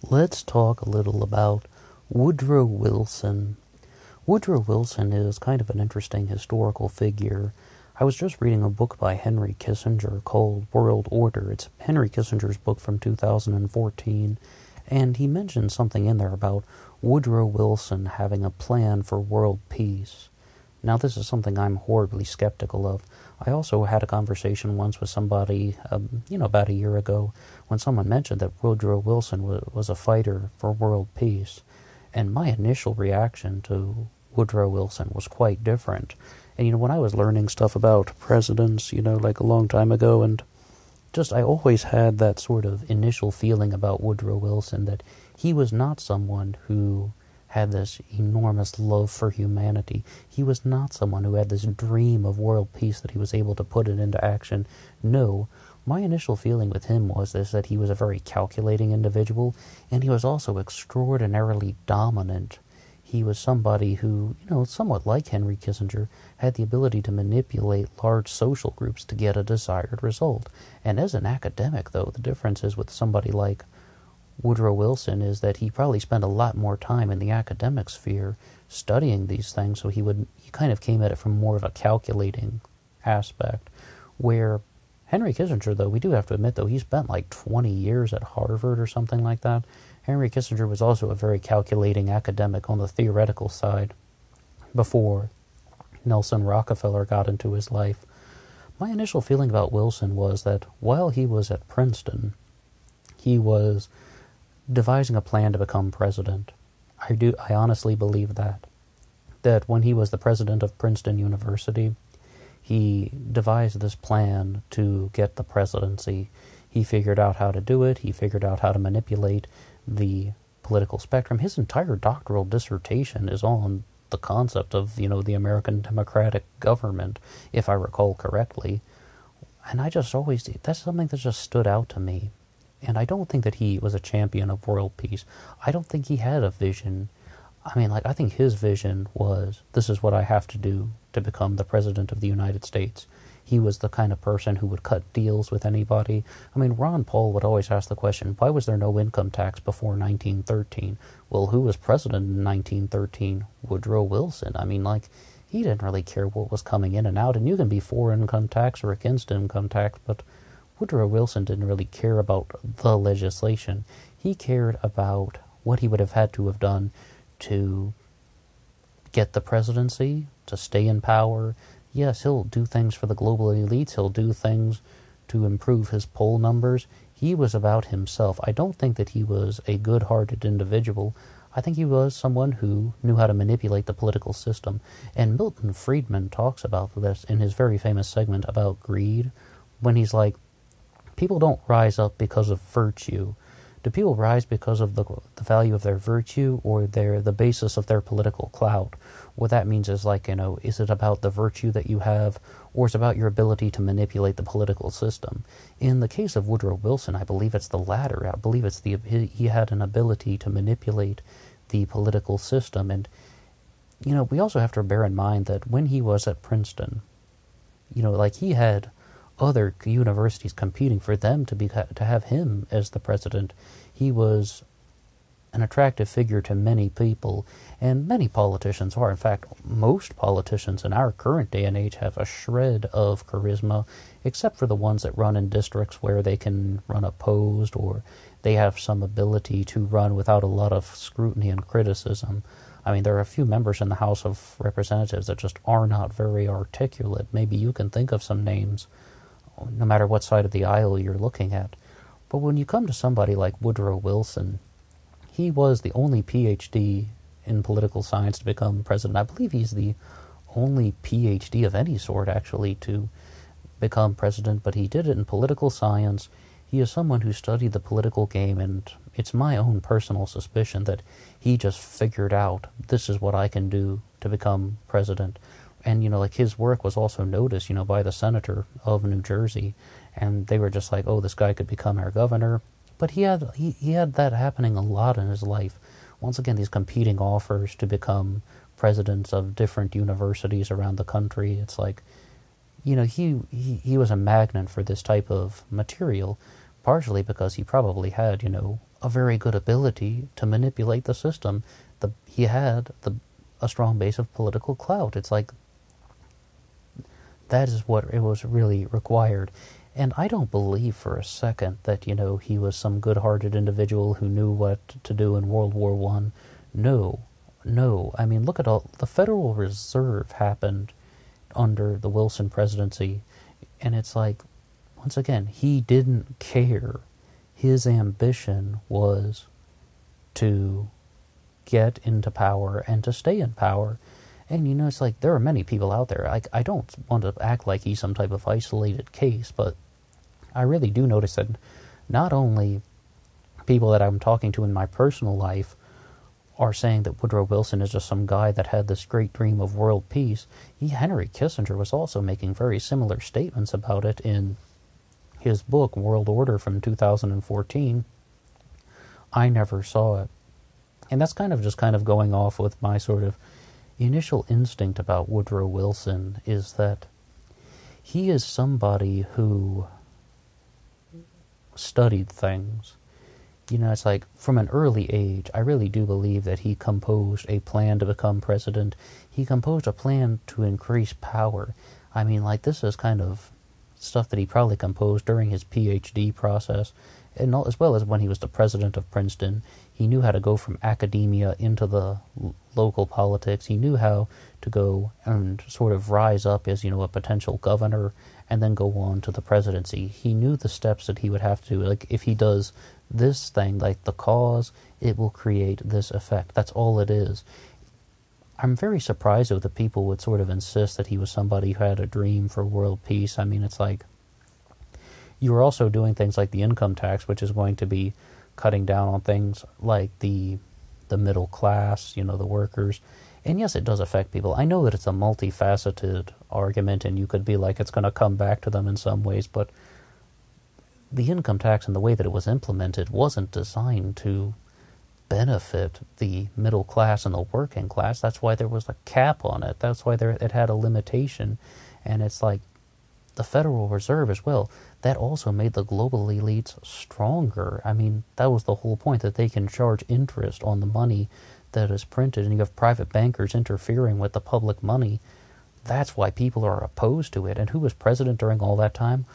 let's talk a little about Woodrow Wilson. Woodrow Wilson is kind of an interesting historical figure. I was just reading a book by Henry Kissinger called World Order. It's Henry Kissinger's book from 2014, and he mentioned something in there about Woodrow Wilson having a plan for world peace. Now, this is something I'm horribly skeptical of. I also had a conversation once with somebody, about a year ago, when someone mentioned that Woodrow Wilson was a fighter for world peace. And my initial reaction to Woodrow Wilson was quite different. And, when I was learning stuff about presidents, like a long time ago, and I always had that sort of initial feeling about Woodrow Wilson that he was not someone who had this enormous love for humanity. He was not someone who had this dream of world peace that he was able to put it into action. No, my initial feeling with him was that he was a very calculating individual, and he was also extraordinarily dominant. He was somebody who, somewhat like Henry Kissinger, had the ability to manipulate large social groups to get a desired result. And as an academic, though, the difference is with somebody like Woodrow Wilson is that he probably spent a lot more time in the academic sphere studying these things, so he kind of came at it from more of a calculating aspect, where Henry Kissinger, though, we do have to admit, though, he spent like 20 years at Harvard or something like that. Henry Kissinger was also a very calculating academic on the theoretical side before Nelson Rockefeller got into his life. My initial feeling about Wilson was that while he was at Princeton, he was devising a plan to become president. I honestly believe that when he was the president of Princeton University, he devised this plan to get the presidency. He figured out how to do it. He figured out how to manipulate the political spectrum. His entire doctoral dissertation is on the concept of, the American democratic government, if I recall correctly. And that's something that just stood out to me. And I don't think that he was a champion of world peace. I don't think he had a vision. I think his vision was, this is what I have to do to become the president of the United States. He was the kind of person who would cut deals with anybody. Ron Paul would always ask the question, why was there no income tax before 1913? Well, who was president in 1913? Woodrow Wilson. He didn't really care what was coming in and out, and you can be for income tax or against income tax, but Woodrow Wilson didn't really care about the legislation. He cared about what he would have had to have done to get the presidency, to stay in power. Yes, he'll do things for the global elites. He'll do things to improve his poll numbers. He was about himself. I don't think that he was a good-hearted individual. I think he was someone who knew how to manipulate the political system. And Milton Friedman talks about this in his very famous segment about greed, when he's like, people don't rise up because of virtue. Do people rise because of the value of their virtue or the basis of their political clout? What that means is is it about the virtue that you have, or is it about your ability to manipulate the political system? In the case of Woodrow Wilson, I believe it's the latter. I believe it's he had an ability to manipulate the political system. And, we also have to bear in mind that when he was at Princeton, he had other universities competing for them to have him as the president. He was an attractive figure to many people, and many politicians are. In fact, most politicians in our current day and age have a shred of charisma, except for the ones that run in districts where they can run opposed, or they have some ability to run without a lot of scrutiny and criticism. There are a few members in the House of Representatives that just are not very articulate. Maybe you can think of some names, no matter what side of the aisle you're looking at. But when you come to somebody like Woodrow Wilson, he was the only PhD in political science to become president. I believe he's the only PhD of any sort, actually, to become president, but he did it in political science. He is someone who studied the political game, and it's my own personal suspicion that he just figured out, this is what I can do to become president. And, his work was also noticed, by the senator of New Jersey, and they were just like, oh, this guy could become our governor. But he had that happening a lot in his life. Once again, these competing offers to become presidents of different universities around the country. It's like, he was a magnet for this type of material, partially because he probably had, a very good ability to manipulate the system. He had a strong base of political clout. It's like that is what it was really required. And I don't believe for a second that, he was some good-hearted individual who knew what to do in World War I. No. I mean, look at all the Federal Reserve happened under the Wilson presidency, and it's like, once again, he didn't care. His ambition was to get into power and to stay in power. And, it's like there are many people out there. I don't want to act like he's some type of isolated case, but I really do notice that not only people that I'm talking to in my personal life are saying that Woodrow Wilson is just some guy that had this great dream of world peace. Henry Kissinger was also making very similar statements about it in his book, World Order, from 2014. I never saw it. And that's kind of going off with my sort of initial instinct about Woodrow Wilson, is that he is somebody who studied things. It's like from an early age, I really do believe that he composed a plan to become president. He composed a plan to increase power. I mean, like, this is kind of stuff that he probably composed during his PhD process, and as well as when he was the president of Princeton. He knew how to go from academia into the local politics. He knew how to go and sort of rise up as, a potential governor and then go on to the presidency. He knew the steps that he would have to do. Like, if he does this thing, like the cause, it will create this effect. That's all it is. I'm very surprised that the people would sort of insist that he was somebody who had a dream for world peace. I mean, it's like, you were also doing things like the income tax, which is going to be cutting down on things like the middle class, the workers. And yes, it does affect people. I know that it's a multifaceted argument, and you could be like, it's going to come back to them in some ways, but the income tax and the way that it was implemented wasn't designed to benefit the middle class and the working class. That's why there was a cap on it. That's why it had a limitation. And it's like the Federal Reserve as well. That also made the global elites stronger. I mean, that was the whole point, that they can charge interest on the money that is printed, and you have private bankers interfering with the public money. That's why people are opposed to it. And who was president during all that time?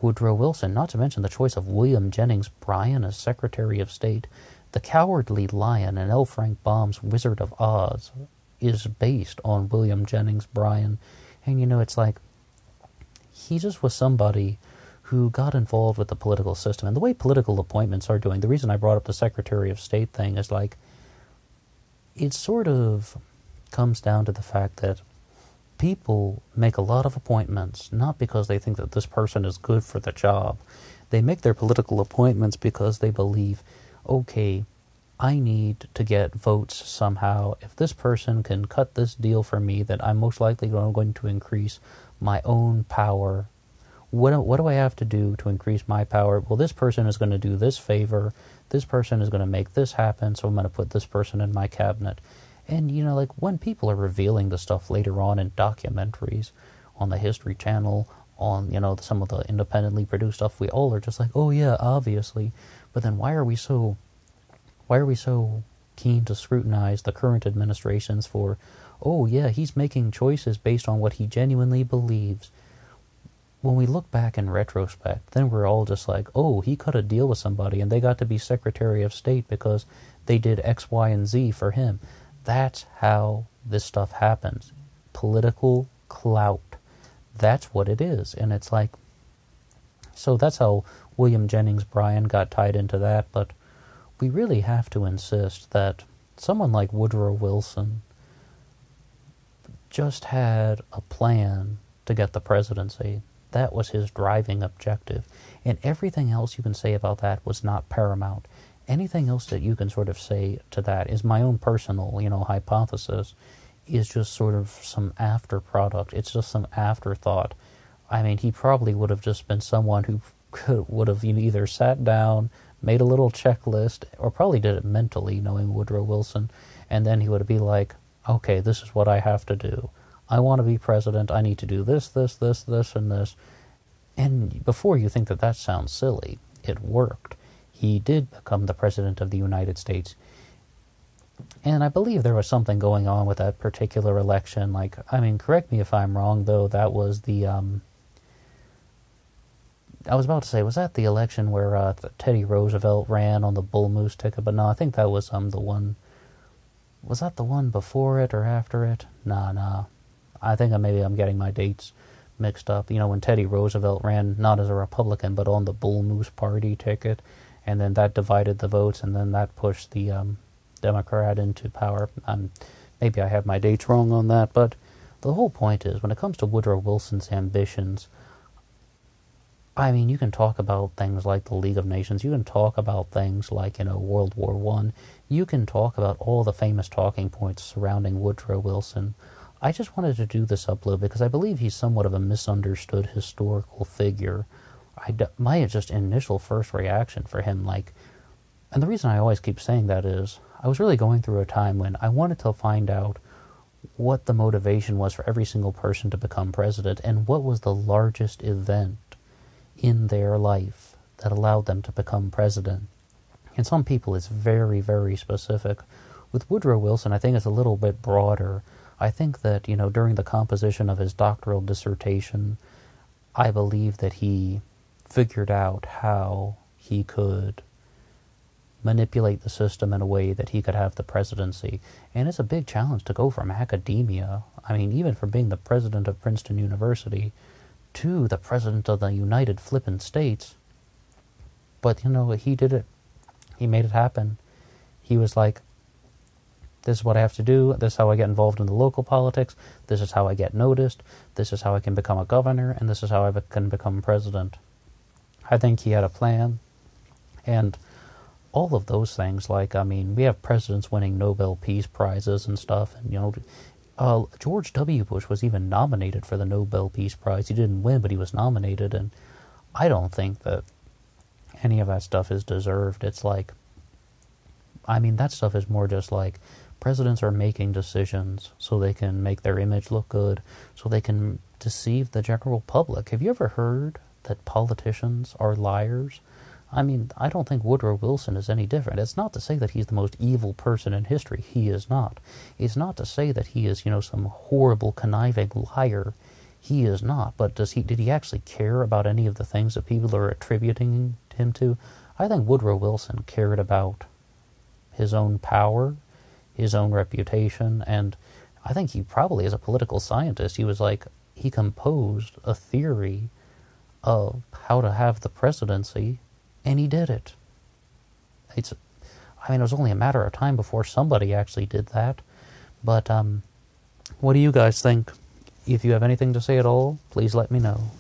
Woodrow Wilson, not to mention the choice of William Jennings Bryan as Secretary of State. The Cowardly Lion and L. Frank Baum's Wizard of Oz is based on William Jennings Bryan. And, it's like, he just was somebody who got involved with the political system. And the way political appointments are doing, the reason I brought up the Secretary of State thing is like, it sort of comes down to the fact that people make a lot of appointments, not because they think that this person is good for the job. They make their political appointments because they believe, okay, I need to get votes somehow. If this person can cut this deal for me, then I'm most likely going to increase my own power. What do I have to do to increase my power? Well, this person is going to do this favor. This person is going to make this happen, so I'm going to put this person in my cabinet. And, like, when people are revealing the stuff later on in documentaries, on the History Channel, on, some of the independently produced stuff, we all are just like, oh yeah, obviously. But then why are we so keen to scrutinize the current administrations for, oh yeah, he's making choices based on what he genuinely believes? When we look back in retrospect, then we're all just like, oh, he cut a deal with somebody and they got to be Secretary of State because they did X, Y, and Z for him. That's how this stuff happens. Political clout. That's what it is. And it's like, so that's how William Jennings Bryan got tied into that. But we really have to insist that someone like Woodrow Wilson just had a plan to get the presidency. That was his driving objective. And everything else you can say about that was not paramount. Anything else that you can sort of say to that is my own personal, hypothesis, is just sort of some after product. It's just some afterthought. I mean, he probably would have just been someone who would have either sat down, made a little checklist, or probably did it mentally, knowing Woodrow Wilson, and then he would be like, okay, this is what I have to do. I want to be president. I need to do this, this, and this. And before you think that sounds silly, it worked. he did become the President of the United States. And I believe there was something going on with that particular election. Like, I mean, correct me if I'm wrong, though, that was the, I was about to say, was that the election where Teddy Roosevelt ran on the Bull Moose ticket? But no, I think that was the one, was that the one before it or after it? Nah. I think maybe I'm getting my dates mixed up. You know, when Teddy Roosevelt ran, not as a Republican, but on the Bull Moose Party ticket, and then that divided the votes, and then that pushed the Democrat into power. Maybe I have my dates wrong on that, but the whole point is, when it comes to Woodrow Wilson's ambitions, I mean, you can talk about things like the League of Nations, you can talk about things like, World War I, you can talk about all the famous talking points surrounding Woodrow Wilson. I just wanted to do this upload because I believe he's somewhat of a misunderstood historical figure. My just initial first reaction for him, and the reason I always keep saying that is, I was really going through a time when I wanted to find out what the motivation was for every single person to become president, and what was the largest event in their life that allowed them to become president. And some people it's very, very specific. With Woodrow Wilson, I think it's a little bit broader. I think that, during the composition of his doctoral dissertation, I believe that he figured out how he could manipulate the system in a way that he could have the presidency. And it's a big challenge to go from academia, I mean, even from being the president of Princeton University, to the president of the United Flippin' States. But, he did it. He made it happen. He was like, this is what I have to do, this is how I get involved in the local politics, this is how I get noticed, this is how I can become a governor, and this is how I can become president. I think he had a plan, and all of those things, we have presidents winning Nobel Peace Prizes and stuff, and, George W. Bush was even nominated for the Nobel Peace Prize. He didn't win, but he was nominated, and I don't think that any of that stuff is deserved. It's that stuff is more just presidents are making decisions so they can make their image look good, so they can deceive the general public. Have you ever heard that politicians are liars? I don't think Woodrow Wilson is any different. It's not to say that he's the most evil person in history. He is not. It's not to say that he is, some horrible, conniving liar. He is not. But did he actually care about any of the things that people are attributing him to? I think Woodrow Wilson cared about his own power, his own reputation, and I think he probably, as a political scientist, he composed a theory of how to have the presidency, and he did it. It was only a matter of time before somebody actually did that. But what do you guys think? If you have anything to say at all, please let me know.